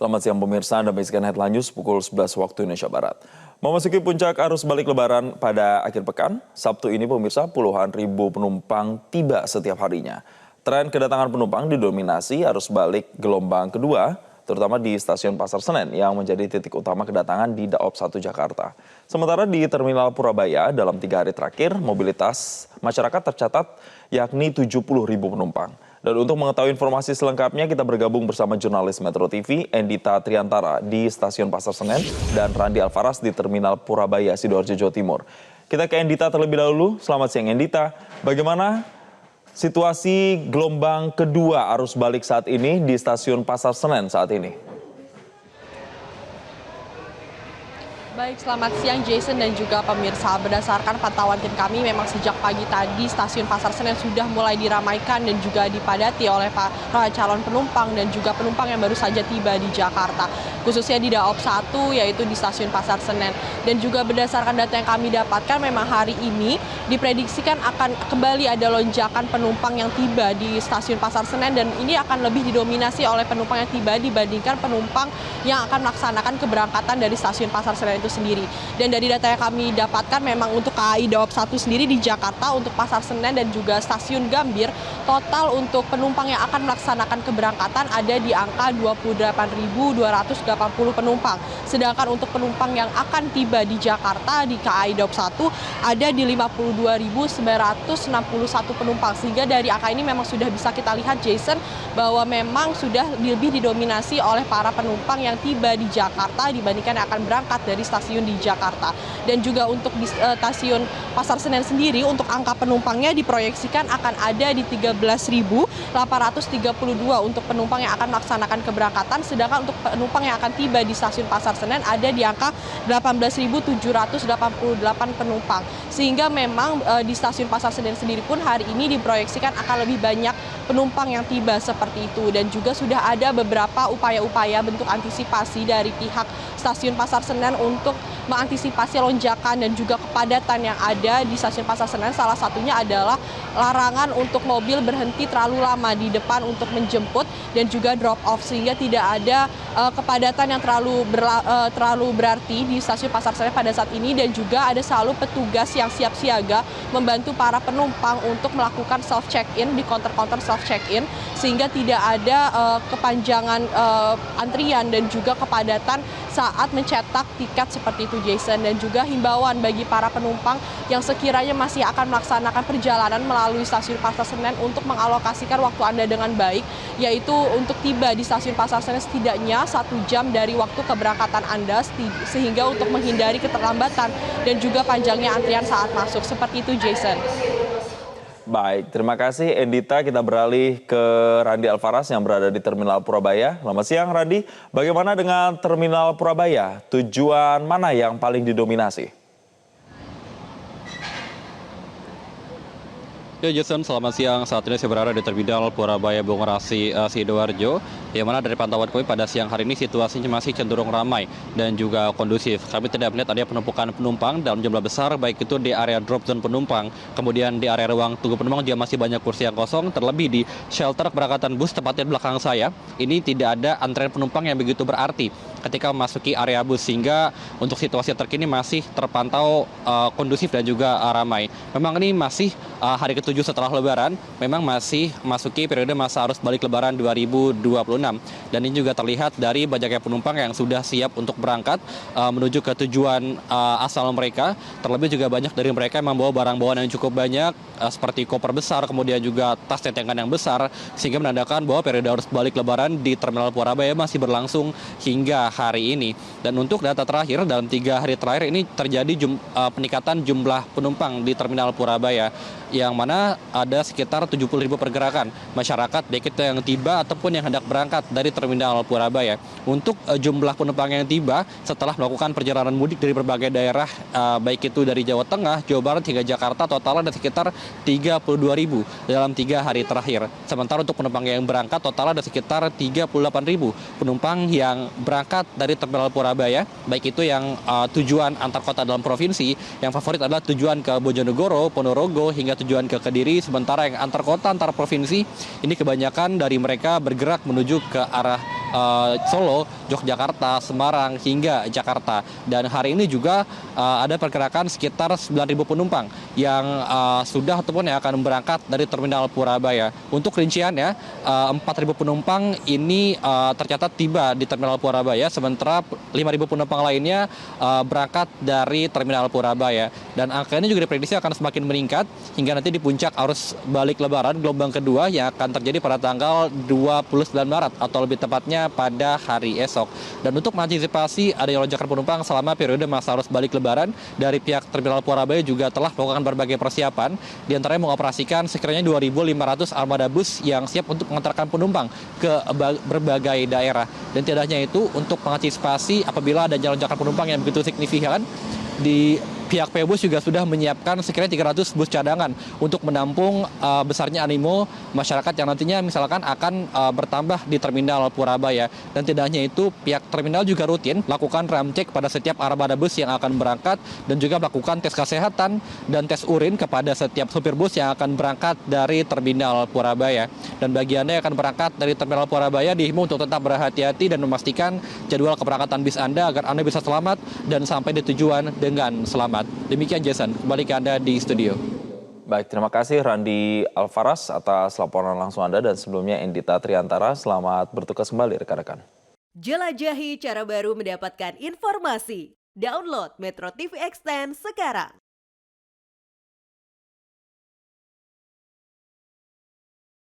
Selamat siang pemirsa, Anda menyaksikan Headline News pukul 11 waktu Indonesia Barat. Memasuki puncak arus balik lebaran pada akhir pekan, Sabtu ini pemirsa puluhan ribu penumpang tiba setiap harinya. Tren kedatangan penumpang didominasi arus balik gelombang kedua, terutama di stasiun Pasar Senen yang menjadi titik utama kedatangan di Daob 1 Jakarta. Sementara di Terminal Purabaya dalam 3 hari terakhir, mobilitas masyarakat tercatat yakni 70 ribu penumpang. Dan untuk mengetahui informasi selengkapnya, kita bergabung bersama jurnalis Metro TV, Endita Triantara di Stasiun Pasar Senen dan Randi Alfaras di Terminal Purabaya, Sidoarjo, Jawa Timur. Kita ke Endita terlebih dahulu. Selamat siang Endita. Bagaimana situasi gelombang kedua arus balik saat ini di Stasiun Pasar Senen saat ini? Baik, selamat siang Jason dan juga pemirsa. Berdasarkan pantauan tim kami, memang sejak pagi tadi stasiun Pasar Senen sudah mulai diramaikan dan juga dipadati oleh para calon penumpang dan juga penumpang yang baru saja tiba di Jakarta. Khususnya di Daob 1 yaitu di stasiun Pasar Senen. Dan juga berdasarkan data yang kami dapatkan, memang hari ini diprediksikan akan kembali ada lonjakan penumpang yang tiba di stasiun Pasar Senen dan ini akan lebih didominasi oleh penumpang yang tiba dibandingkan penumpang yang akan melaksanakan keberangkatan dari stasiun Pasar Senen itu sendiri. Dan dari data yang kami dapatkan memang untuk KAI Daob 1 sendiri di Jakarta untuk Pasar Senen dan juga Stasiun Gambir, total untuk penumpang yang akan melaksanakan keberangkatan ada di angka 28.280 penumpang. Sedangkan untuk penumpang yang akan tiba di Jakarta di KAI Daob 1 ada di 52.961 penumpang. Sehingga dari angka ini memang sudah bisa kita lihat Jason bahwa memang sudah lebih didominasi oleh para penumpang yang tiba di Jakarta dibandingkan yang akan berangkat dari stasiun di Jakarta. Dan juga untuk di stasiun Pasar Senen sendiri untuk angka penumpangnya diproyeksikan akan ada di 13.832 untuk penumpang yang akan melaksanakan keberangkatan, sedangkan untuk penumpang yang akan tiba di stasiun Pasar Senen ada di angka 18.788 penumpang. Sehingga memang di stasiun Pasar Senen sendiri pun hari ini diproyeksikan akan lebih banyak penumpang yang tiba seperti itu. Dan juga sudah ada beberapa upaya-upaya bentuk antisipasi dari pihak stasiun Pasar Senen untuk mengantisipasi lonjakan dan juga kepadatan yang ada di stasiun Pasar Senen. Salah satunya adalah larangan untuk mobil berhenti terlalu lama di depan untuk menjemput dan juga drop off, sehingga tidak ada kepadatan yang terlalu berarti di stasiun Pasar Senen pada saat ini. Dan juga ada selalu petugas yang siap siaga membantu para penumpang untuk melakukan self check-in di counter-counter self check-in, sehingga tidak ada kepanjangan antrian dan juga kepadatan saat mencetak tiket seperti itu Jason. Dan juga himbauan bagi para penumpang yang sekiranya masih akan melaksanakan perjalanan melalui stasiun Pasar Senen untuk mengalokasikan waktu Anda dengan baik, yaitu untuk tiba di stasiun Pasar Senen setidaknya 1 jam dari waktu keberangkatan Anda, sehingga untuk menghindari keterlambatan dan juga panjangnya antrian saat masuk. Seperti itu Jason. Baik, terima kasih Endita. Kita beralih ke Randi Alfaras yang berada di Terminal Purabaya. Selamat siang Randi, bagaimana dengan Terminal Purabaya? Tujuan mana yang paling didominasi? Ya Jason, selamat siang. Saat ini saya berada di Terminal Purabaya Bungurasi Sidoarjo, yang mana dari pantauan kami pada siang hari ini situasinya masih cenderung ramai dan juga kondusif. Kami tidak melihat adanya penumpukan penumpang dalam jumlah besar, baik itu di area drop zone penumpang, kemudian di area ruang tunggu penumpang juga masih banyak kursi yang kosong. Terlebih di shelter keberangkatan bus tepatnya di belakang saya, ini tidak ada antrean penumpang yang begitu berarti ketika memasuki area bus, sehingga untuk situasi terkini masih terpantau kondusif dan juga ramai. Memang ini masih hari ke-7 setelah Lebaran, memang masih masuki periode masa arus balik Lebaran 2026. Dan ini juga terlihat dari banyaknya penumpang yang sudah siap untuk berangkat menuju ke tujuan asal mereka. Terlebih juga banyak dari mereka yang membawa barang bawaan yang cukup banyak, seperti koper besar, kemudian juga tas tentengan yang besar, sehingga menandakan bahwa periode arus balik Lebaran di Terminal Purabaya masih berlangsung hingga hari ini. Dan untuk data terakhir, dalam 3 hari terakhir ini terjadi peningkatan jumlah penumpang di Terminal Purabaya, yang mana ada sekitar 70.000 pergerakan masyarakat, baik itu yang tiba ataupun yang hendak berangkat dari Terminal Purabaya. Untuk jumlah penumpang yang tiba setelah melakukan perjalanan mudik dari berbagai daerah, baik itu dari Jawa Tengah, Jawa Barat hingga Jakarta, total ada sekitar 32.000 dalam 3 hari terakhir. Sementara untuk penumpang yang berangkat, total ada sekitar 38.000 penumpang yang berangkat dari Terminal Purabaya, baik itu yang tujuan antar kota dalam provinsi. Yang favorit adalah tujuan ke Bojonegoro, Ponorogo hingga tujuan ke Kediri. Sementara yang antar kota, antar provinsi, ini kebanyakan dari mereka bergerak menuju ke arah Solo, Yogyakarta, Semarang, hingga Jakarta. Dan hari ini juga ada pergerakan sekitar 9.000 penumpang yang sudah ataupun yang akan berangkat dari Terminal Purabaya. Untuk rinciannya, 4.000 penumpang ini tercatat tiba di Terminal Purabaya, sementara 5.000 penumpang lainnya berangkat dari Terminal Purabaya. Dan angka ini juga diprediksi akan semakin meningkat hingga nanti di puncak arus balik Lebaran gelombang kedua yang akan terjadi pada tanggal 29 Maret atau lebih tepatnya pada hari esok. Dan untuk mengantisipasi adanya lonjakan penumpang selama periode masa arus balik Lebaran, dari pihak Terminal Purabaya juga telah melakukan berbagai persiapan, di antaranya mengoperasikan sekiranya 2.500 armada bus yang siap untuk mengantarkan penumpang ke berbagai daerah. Dan tidak hanya itu, untuk mengantisipasi apabila adanya lonjakan penumpang yang begitu signifikan, di pihak Pebus juga sudah menyiapkan sekiranya 300 bus cadangan untuk menampung besarnya animo masyarakat yang nantinya misalkan akan bertambah di Terminal Purabaya. Dan tidak hanya itu, pihak terminal juga rutin melakukan ram cek pada setiap armada bus yang akan berangkat dan juga melakukan tes kesehatan dan tes urin kepada setiap supir bus yang akan berangkat dari Terminal Purabaya. Dan bagi Anda yang akan berangkat dari Terminal Purabaya, dihimbau untuk tetap berhati-hati dan memastikan jadwal keberangkatan bis Anda agar Anda bisa selamat dan sampai di tujuan dengan selamat. Demikian Jason, kembali ke Anda di studio. Baik, terima kasih Randi Alvaras atas laporan langsung Anda, dan sebelumnya Endita Triantara. Selamat bertugas kembali rekan-rekan. Jelajahi cara baru mendapatkan informasi. Download Metro TV Extend sekarang.